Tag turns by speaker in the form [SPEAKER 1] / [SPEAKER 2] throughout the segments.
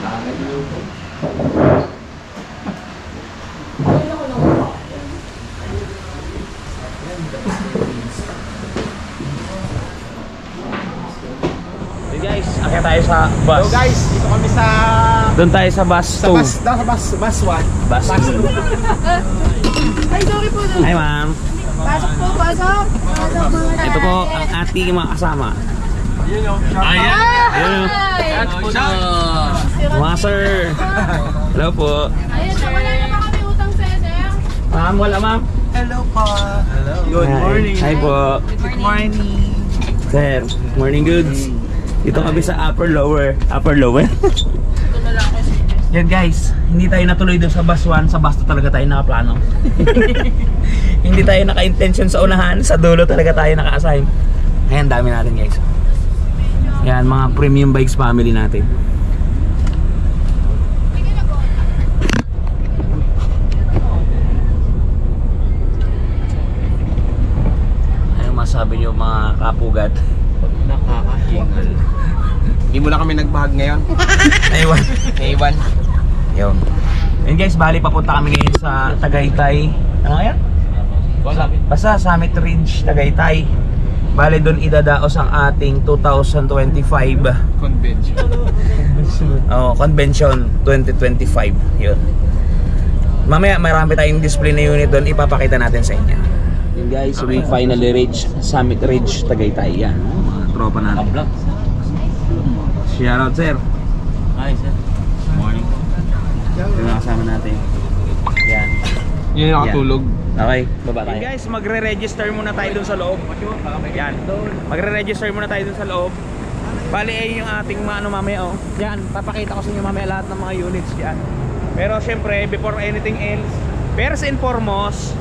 [SPEAKER 1] Guys, akit tayo sa bus.
[SPEAKER 2] So guys, dito kami sa...
[SPEAKER 1] Doon tayo sa bus 2.
[SPEAKER 2] Bus 1.
[SPEAKER 1] Bus 2.
[SPEAKER 3] Ay, sorry po doon.
[SPEAKER 1] Hi ma'am.
[SPEAKER 3] Pasok po, pasok.
[SPEAKER 1] Ito po ang ating mga kasama.
[SPEAKER 3] Ayan.
[SPEAKER 1] Mga sir. Hello po.
[SPEAKER 3] Ayan, wala naman kami utang sa sir.
[SPEAKER 1] Ma'am, wala ma'am.
[SPEAKER 2] Hello po. Hello. Good morning.
[SPEAKER 1] Hi po.
[SPEAKER 2] Good morning.
[SPEAKER 1] Sir, morning goods. Dito kami sa upper lower. Yan guys, hindi tayo natuloy doon sa bus 1. Sa bus 2 talaga tayo nakaplano. Hindi tayo naka-intention sa unahan. Sa dulo talaga tayo naka-assign. Ayan, dami natin guys. Yan, mga premium bikes family natin. Ano masabi nyo mga kapugat?
[SPEAKER 2] Nakakahingal. Hindi mo na kami nagbahag ngayon. Naiwan.
[SPEAKER 1] Yun. And guys, bali papunta kami ngayon sa Tagaytay. Ano yan? Basta Summit Ridge, Tagaytay. Bali doon idadaos ang ating 2025
[SPEAKER 2] Convention.
[SPEAKER 1] Convention 2025. Yun. Mamaya marami tayong display na unit doon, ipapakita natin sa inyo. Yun guys, we finally reached Summit Ridge, Tagaytay. Yan, mga tropa natin. Shoutout sir.
[SPEAKER 4] Hi sir. Morning.
[SPEAKER 1] Yung nakasama natin. Yan.
[SPEAKER 2] Yun yung nakatulog.
[SPEAKER 1] Okay, baba tayo. Hey guys, magre-register muna tayo dun sa loob. Yan. Magre-register muna tayo dun sa loob. Bali ay yung ating ano mamaya oh. Yan, papakita ko sa inyo mamaya lahat ng mga units diyan. Pero syempre, before anything else, first and foremost,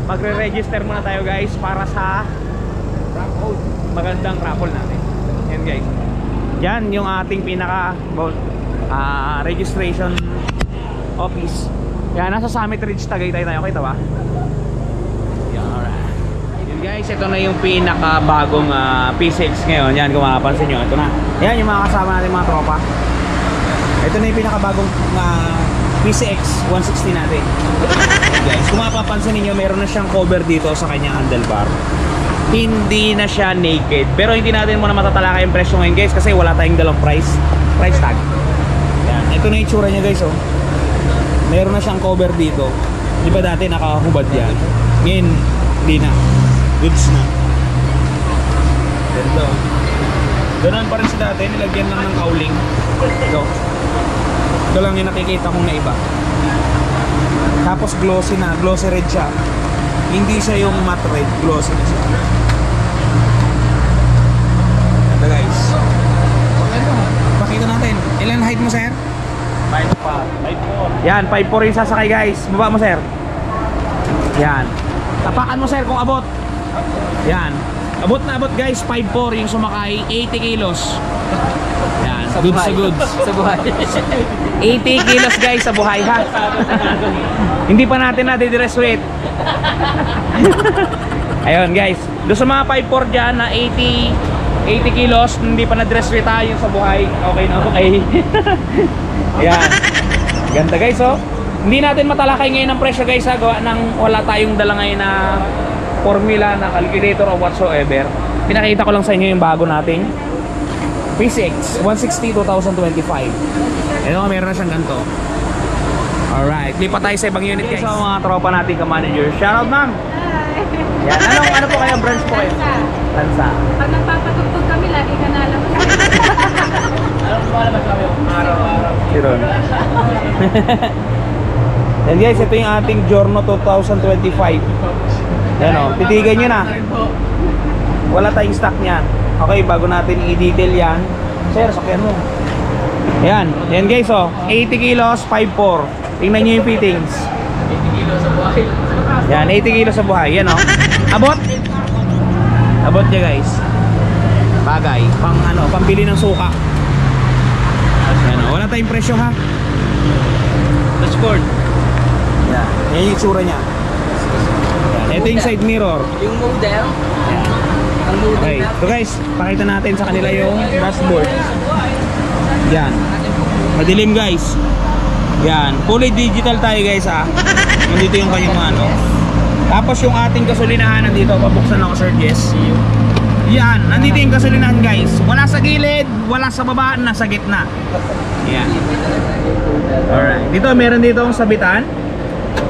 [SPEAKER 1] magre-register muna tayo guys para sa magandang raffle natin. Yan guys. Yan yung ating pinaka registration office. Yan, nasa Summit Ridge, Tagaytay tayo. Kita ba? Yan, alright. Yun guys, ito na yung pinaka bagong P6 ngayon. Yan, kung makapansin nyo, ito na. Yan yung mga kasama natin mga tropa. Ito na yung pinaka bagong P6 160 natin. Yan, guys, kung mapapansin niyo, meron na siyang cover dito sa kanyang handlebar. Hindi na siya naked. Pero hindi natin muna matatalakay yung presyo ngayon guys, kasi wala tayong dalang price tag. Yan, ito na yung tsura niya guys oh. Meron na siyang cover dito. Di ba dati nakahubad yan? Ngayon, hindi na. Goods na. Ganda. Ganun pa rin sa dati. Nilagyan lang ng cowling. Ito lang yung nakikita kong naiba. Tapos glossy na. Glossy red siya. Hindi siya yung matte red. Glossy na siya. Ganda guys. Pakita natin. Ilan height mo sir?
[SPEAKER 4] 5'4".
[SPEAKER 1] Yan, 5'4" yung sasakay guys. Baba mo sir. Yan. Tapakan mo sir kung abot. Yan. Abot na abot guys, 5'4" yung sumakay, 80 kilos. Yan, goods sa goods.
[SPEAKER 4] Sa buhay.
[SPEAKER 1] 80 kilos guys sa buhay ha. Hindi pa natin nadidress weight. Ayun guys, doon sa mga 5'4" dyan na 80 kilos, hindi pa na-dress weight tayo sa buhay. Okay na okay. Ayan. Ganda guys oh. Hindi natin matalakay ngayon ang presyo guys ha. Gawa ng wala tayong dala ngayon na formula na calculator or whatsoever. Pinakita ko lang sa inyo yung bago nating P6 160 2025. Ito meron na siyang ganito. Alright, lipat tayo sa ibang unit guys. So mga tropa natin ka-manager. Shoutout ma'am. Yan, ano po kayong branch po kayo? Lansa.
[SPEAKER 3] Pag nagpapatugtog kami, lagi ka na alam.
[SPEAKER 4] Ano po alam kami araw-araw?
[SPEAKER 1] Si Ron. Yan guys, ito yung ating Giorno 2025. Yan o, titigan nyo na. Wala tayong stock niyan. Okay, bago natin i-detail yan. Sir, sakyan mo. Yan, yan guys o, 80 kilos, 5'4". Tingnan nyo yung fittings.
[SPEAKER 4] 80 kilos sa buhay.
[SPEAKER 1] Yan, 80 kilos sa buhay. Yan o. Abot. Abot niya guys. Bagay, pang ano, pambili ng suka. Yan o, wala tayong presyo ha. Dashboard. Yan, yan yung itsura niya. Yan, ito yung side mirror.
[SPEAKER 4] Yung model.
[SPEAKER 1] Yan.
[SPEAKER 4] Ang model
[SPEAKER 1] Okay, so guys, pakita natin sa kanila yung dashboard. Yan. Madilim guys. Yan, fully digital tayo guys ha. Nandito yung kanyang ano. Tapos yung ating gasolinahan nandito, pabuksan ako Sir Jess. Yan, nandito yung gasolinahan guys. Wala sa gilid, wala sa baba, nasa gitna. Yan. Alright, dito meron dito ang sabitan.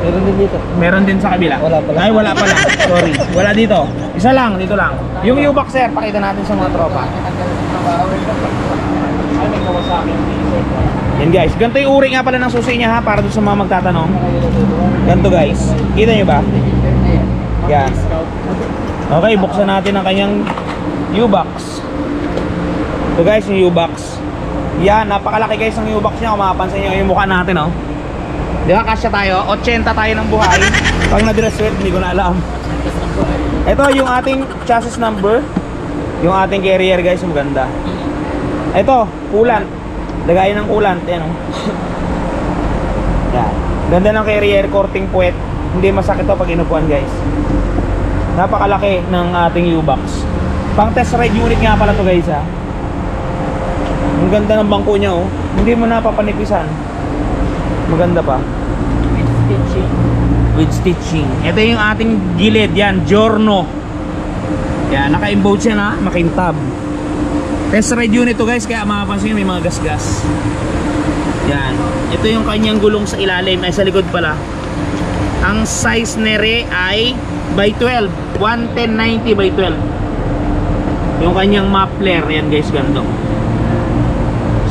[SPEAKER 2] Meron din dito.
[SPEAKER 1] Meron din sa kabila.
[SPEAKER 2] Wala pala.
[SPEAKER 1] Ay, wala pala. Sorry. Wala dito. Isa lang, dito lang. Yung U-Box sir, pakita natin sa mga tropa. Ay, may Kawasaki. Yan guys, ganito yung uri nga pala ng susi niya ha, para doon sa mga magtatanong. Ganito guys. Kita nyo ba? Yan. Okay, buksan natin ang kanyang U-Box. Ito guys, yung U-Box. Yan, napakalaki guys ang U-Box niya. Kung makapansin nyo yung mukha natin oh. Di ba, kasya tayo? 80 tayo ng buhay. Pag na-dress sweat, hindi ko na alam. Ito yung ating chassis number. Yung ating carrier guys, yung ganda. Ito, coolant. Lagayan ng coolant. Yan o. Yan. Ganda ng carrier, korting puwet. Hindi masakit to pag inupuan guys. Napakalaki ng ating U-Box. Pang test ride unit nga pala to guys ha. Ang ganda ng bangko niya oh. Hindi mo napapanipisan. Maganda pa. With stitching. Ito yung ating gilid. Yan, Giorno. Yan, naka-embode siya na makintab. Test ride unit to guys. Kaya makapansin may mga gas-gas. Yan. Ito yung kanyang gulong sa ilalim. Ay sa likod pala. Ang size nere ay by 12. 110/90 by 12. Yung kanyang muffler. Yan guys, ganda.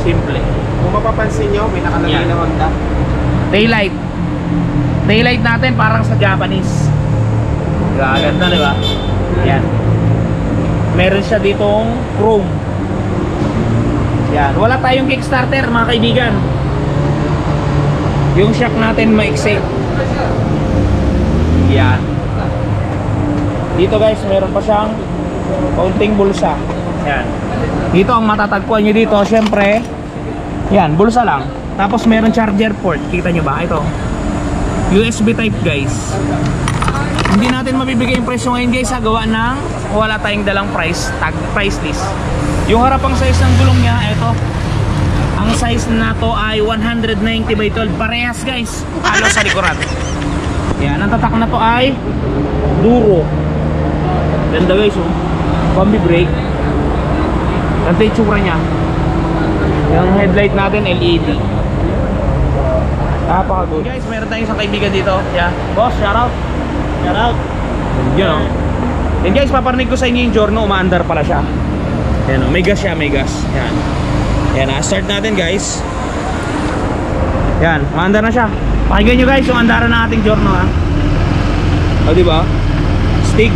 [SPEAKER 1] Simple.
[SPEAKER 2] Kung mapapansin nyo, may nakalagay na Honda.
[SPEAKER 1] Taillight. Taillight natin parang sa Japanese. Ganda, di ba? Yan. Meron siya ditong chrome. Yan. Wala tayong Kickstarter, mga kaibigan. Yung shock natin maiksi. Yan. Dito guys, meron pa siyang kaunting bulsa. Yan. Dito ang matatagpuan nyo dito, syempre, yan, bulsa lang. Tapos meron charger port. Kita nyo ba? Ito. USB type guys. Hindi natin mabibigay yung presyo ngayon guys sa gawa ng wala tayong dalang price tag, price list. Yung harapang size ng gulong niya, ito. Ang size na to ay 190 by 12. Parehas guys. Halo sa likuran. Yan. Ang tatak na to ay duro. Ganda guys oh. Combi brake. Ganda yung tsura niya. Yung headlight natin LED. Napaka-good. Guys, meron tayong isang kaibigan dito. Yeah. Boss, shoutout. Shoutout. Yun o. And guys, paparinig ko sa inyo yung Giorno. Umaandar pala siya. Yan o. May gas siya, may gas. Yan. Yan ha. Start natin guys. Yan. Umaandar na siya. Pakinggan nyo guys yung andaran ng ating Giorno ha. O diba? Stick.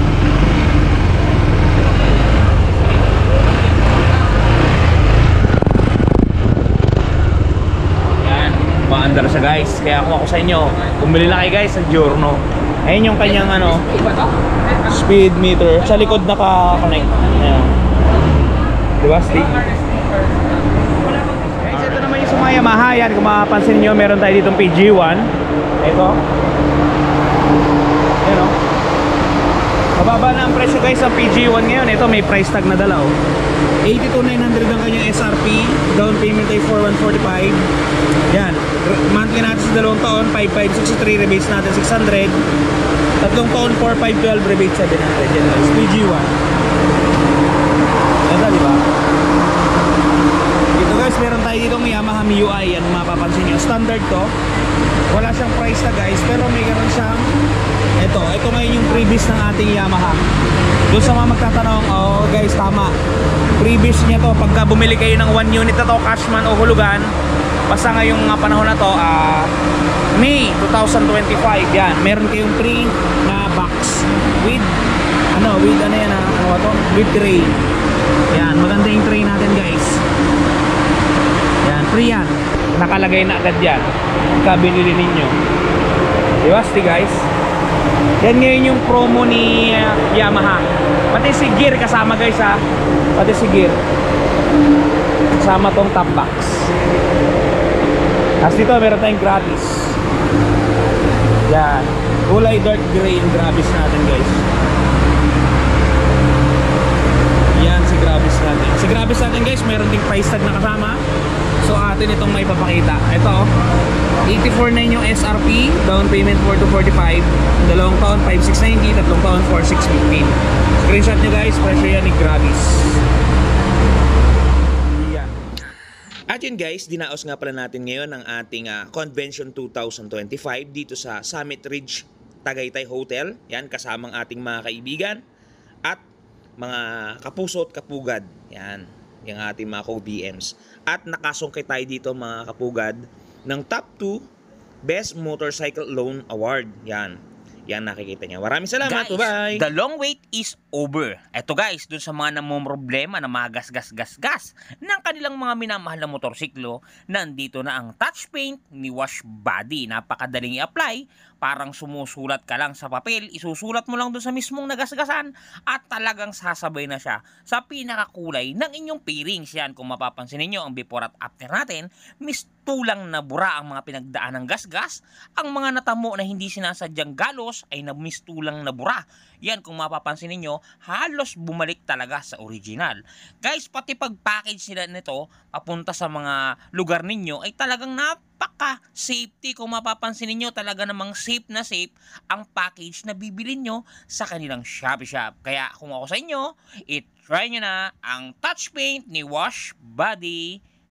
[SPEAKER 1] Maandar siya guys, kaya kung ako sa inyo, bumili na kayo guys sa Giorno. Ayun yung kanyang ano, speed meter. Sa likod naka-connect. Ayan. Diba, stick? Guys, ito naman yung sa Yamaha. Yan, kung makapansin nyo, meron tayo ditong PG1. Ito. Ayan o. Mababa na ang presyo guys ang PG1 ngayon. Ito, may price tag na dala o. 82,900 ang kanyang SRP. Down payment ay 4,145. Yan. Monthly natin sa 2 taon 5,563. Rebates natin 600. 3 taon 4,512. Rebates 700. Yan guys. PG1. Ganda diba? Dito guys, meron tayo ditong Yamaha MIUI. Yan mapapansin nyo. Standard to. Wala siyang price na guys. Pero may ganoon siyang ito ngayon yung previous ng ating Yamaha. Doon sa mga magtatanong, oh guys, tama. Previous niya to, pagka bumili kayo ng 1 unit na to, cashman o hulugan, basta ngayong panahon na to, May 2025, yan. Meron kayong free na box with with tray. Yan, maganda yung tray natin guys. Yan, free yan. Nakalagay na agad yan. Pagka binili ninyo. Diba, guys? Yan ngayon yung promo ni Yamaha. Pati si gear kasama guys ha. Pati si gear kasama tong top box. As dito meron tayong gratis. Yan. Kulay dark gray yung gratis natin guys. Yan si gratis natin. Si gratis natin guys meron ding price tag na kasama. So atin itong may papakita. Ito, 84.9 yung SRP, down payment 4,245, dalawang taon 5,690, tatlong taon 4,615. Screenshot nyo guys, presyo yan ni Gravis. Yeah. At yun guys, dinaos nga pala natin ngayon ang ating Convention 2025 dito sa Summit Ridge Tagaytay Hotel. Yan, kasamang ating mga kaibigan at mga kapuso at kapugad. Yan, yung ating mga co-BMs. At nakasungkit tayo dito mga kapugad ng top 2 Best Motorcycle Loan Award. Yan. Yan nakikita niya. Maraming salamat.
[SPEAKER 4] Guys,
[SPEAKER 1] Bye.
[SPEAKER 4] the long wait is over. Eto guys, dun sa mga namumroblema na mga gas ng kanilang mga minamahal na motorsiklo, nandito na ang touch paint ni Wash Body. Napakadaling i-apply. Parang sumusulat ka lang sa papel, isusulat mo lang dun sa mismong nagasgasan at talagang sasabay na siya sa pinakakulay ng inyong pairings. Yan, kung mapapansin niyo ang before at after natin, mistulang na bura ang mga pinagdaan ng gasgas. Ang mga natamo na hindi sinasadyang galos ay mistulang na bura. Yan, kung mapapansin niyo, halos bumalik talaga sa original. Guys, pati pag-package nila nito papunta sa mga lugar ninyo ay talagang napaka-safety. Kung mapapansin niyo, talaga namang safe na safe ang package na bibili nyo sa kanilang Shopee Shop. Kaya kung ako sa inyo, i-try nyo na ang touch paint ni Wash Body.